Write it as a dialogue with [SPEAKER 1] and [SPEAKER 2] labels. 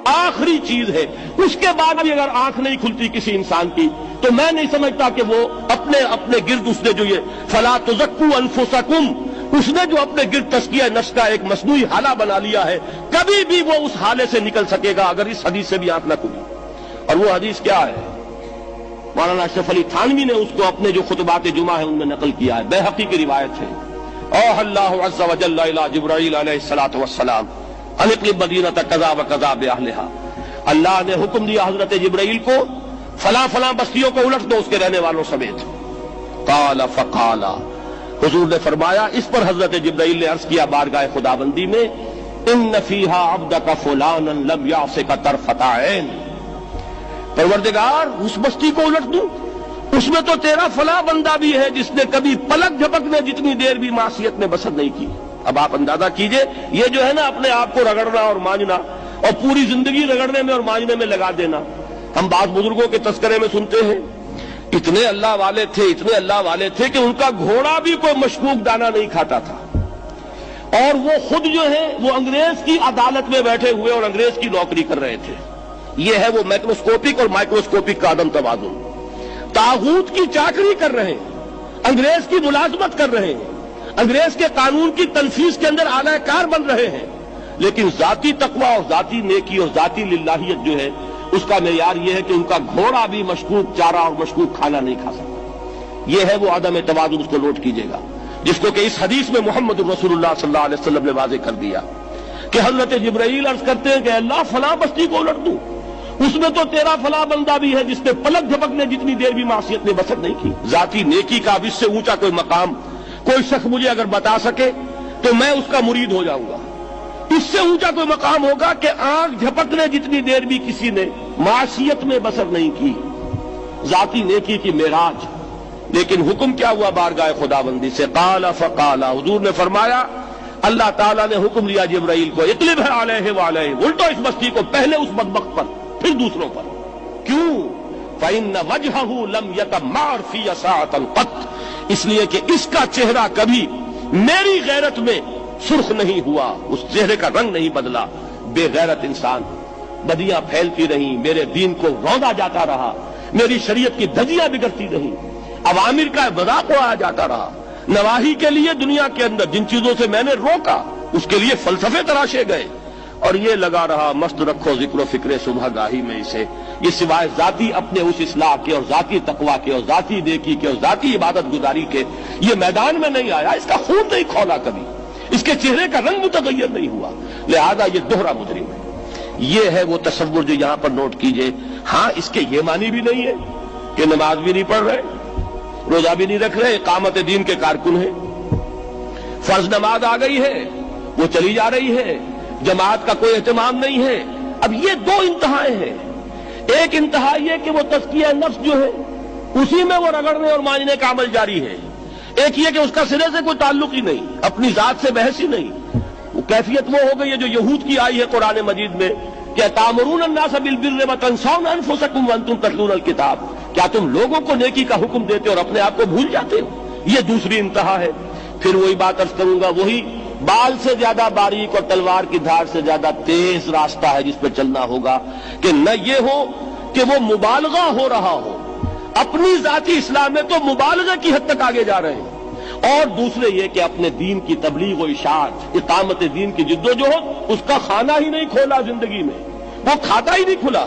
[SPEAKER 1] آخری چیز ہے، اس کے بعد بھی اگر آنکھ نہیں کھلتی کسی انسان کی تو میں نہیں سمجھتا کہ وہ اپنے گرد اس نے جو یہ فلا تزکوا انفسکم، اس نے جو اپنے گرد تزکیہ نفس کا ایک مصنوعی حالہ بنا لیا ہے، کبھی بھی وہ اس حالے سے نکل سکے گا اگر اس حدیث سے بھی آنکھ نہ کھلی۔ اور وہ حدیث کیا ہے؟ مولانا اشرف علی تھانوی نے اس کو اپنے جو خطبات جمعہ ہیں ان میں نقل کیا ہے، بیہقی کی روایت ہے۔ اوحى اللہ عز وجل الی جبرائیل علیہ الصلوۃ والسلام ان اقلب مدینۃ کذا وکذا باہلھا، اللہ نے حکم دیا حضرت جبرائیل کو فلاں فلاں بستیوں کو الٹ دو اس کے رہنے والوں سمیت۔ قال فقال، حضور نے فرمایا، اس پر حضرت جبرائیل نے عرض کیا بارگاہ خداوندی میں، ان فیھا عبدک فلانا لم یعصک طرفۃ عین، پروردگار اس بستی کو الٹ دوں، اس میں تو تیرا فلاں بندہ بھی ہے جس نے کبھی پلک جھپکنے جتنی دیر بھی معصیت میں بسر نہیں کی۔ اب آپ اندازہ کیجئے، یہ جو ہے نا اپنے آپ کو رگڑنا اور مانجنا اور پوری زندگی رگڑنے میں اور مانجنے میں لگا دینا۔ ہم بعض بزرگوں کے تذکرے میں سنتے ہیں اتنے اللہ والے تھے، اتنے اللہ والے تھے کہ ان کا گھوڑا بھی کوئی مشکوک دانہ نہیں کھاتا تھا، اور وہ خود جو ہے وہ انگریز کی عدالت میں بیٹھے ہوئے اور انگریز کی نوکری کر رہے تھے۔ یہ ہے وہ میکروسکوپک اور مائکروسکوپک کا عدم توازن۔ طاغوت کی چاکری کر رہے ہیں، انگریز کی ملازمت کر رہے ہیں، انگریز کے قانون کی تنفیذ کے اندر اعلی کار بن رہے ہیں، لیکن ذاتی تقوی اور ذاتی نیکی اور ذاتی للہیت جو ہے اس کا معیار یہ ہے کہ ان کا گھوڑا بھی مشکوک چارہ اور مشکوک کھانا نہیں کھا سکتا۔ یہ ہے وہ عدم توازن، اس کو نوٹ کیجئے گا، جس کو کہ اس حدیث میں محمد رسول اللہ صلی اللہ علیہ وسلم نے واضح کر دیا کہ حضرت جبرائیل عرض کرتے ہیں کہ اللہ فلاں بستی کو الٹ دوں، اس میں تو تیرا فلاں بندہ بھی ہے جس نے پلک جھپکنے جتنی دیر بھی معصیت میں بسر نہیں کی۔ ذاتی نیکی کا اب اس سے اونچا کوئی مقام کوئی شخص مجھے اگر بتا سکے تو میں اس کا مرید ہو جاؤں گا۔ اس سے اونچا کوئی مقام ہوگا کہ آنکھ جھپکنے جتنی دیر بھی کسی نے معصیت میں بسر نہیں کی، ذاتی نیکی کی معراج۔ لیکن حکم کیا ہوا بارگاہ خداوندی سے؟ قال فقال، حضور نے فرمایا، اللہ تعالیٰ نے حکم دیا جبرائیل کو، اقلب علیہ وعلیہ، الٹو اس بستی کو، پہلے اس بدبخت پر پھر دوسروں پر۔ کیوں؟ فإن وجهه لم يتمعر في ساعة قط، اس لیے کہ اس کا چہرہ کبھی میری غیرت میں سرخ نہیں ہوا، اس چہرے کا رنگ نہیں بدلا۔ بے غیرت انسان، بدیاں پھیلتی رہیں، میرے دین کو روندا جاتا رہا، میری شریعت کی دھجیاں بگڑتی رہیں، عوامر کا مذاق اڑایا جاتا رہا، نواہی کے لیے دنیا کے اندر جن چیزوں سے میں نے روکا اس کے لیے فلسفے تراشے گئے، اور یہ لگا رہا مست رکھو ذکر و فکر صبح گاہی میں اسے، یہ سوائے ذاتی اپنے اس اصلاح کے اور ذاتی تقویٰ کے اور ذاتی نیکی کے اور ذاتی عبادت گزاری کے یہ میدان میں نہیں آیا، اس کا خون نہیں کھولا کبھی، اس کے چہرے کا رنگ متغیر نہیں ہوا، لہذا یہ دوہرا مجرم ہے۔ یہ ہے وہ تصور جو یہاں پر نوٹ کیجئے۔ ہاں، اس کے یہ معنی بھی نہیں ہے کہ نماز بھی نہیں پڑھ رہے، روزہ بھی نہیں رکھ رہے، اقامت دین کے کارکن ہیں، فرض نماز آ گئی ہے وہ چلی جا رہی ہے، جماعت کا کوئی اہتمام نہیں ہے۔ اب یہ دو انتہائیں ہیں، ایک انتہا یہ کہ وہ تزکیہ نفس جو ہے اسی میں وہ رگڑنے اور مانجنے کا عمل جاری ہے، ایک یہ کہ اس کا سرے سے کوئی تعلق ہی نہیں، اپنی ذات سے بحث ہی نہیں۔ وہ کیفیت وہ ہو گئی ہے جو یہود کی آئی ہے قرآن مجید میں کہ تامرون الناس بالبر وتنسون انفسکم وانتم تتلون الکتاب، کیا تم لوگوں کو نیکی کا حکم دیتے اور اپنے آپ کو بھول جاتے ہو؟ یہ دوسری انتہا ہے۔ پھر وہی بات عرض کروں گا، وہی بال سے زیادہ باریک اور تلوار کی دھار سے زیادہ تیز راستہ ہے جس پہ چلنا ہوگا کہ نہ یہ ہو کہ وہ مبالغہ ہو رہا ہو، اپنی ذاتی اصلاح میں تو مبالغہ کی حد تک آگے جا رہے ہیں، اور دوسرے یہ کہ اپنے دین کی تبلیغ و اشاعت، اقامت دین کی جدوجہد، اس کا کھانا ہی نہیں کھولا زندگی میں، وہ کھاتا ہی نہیں کھلا۔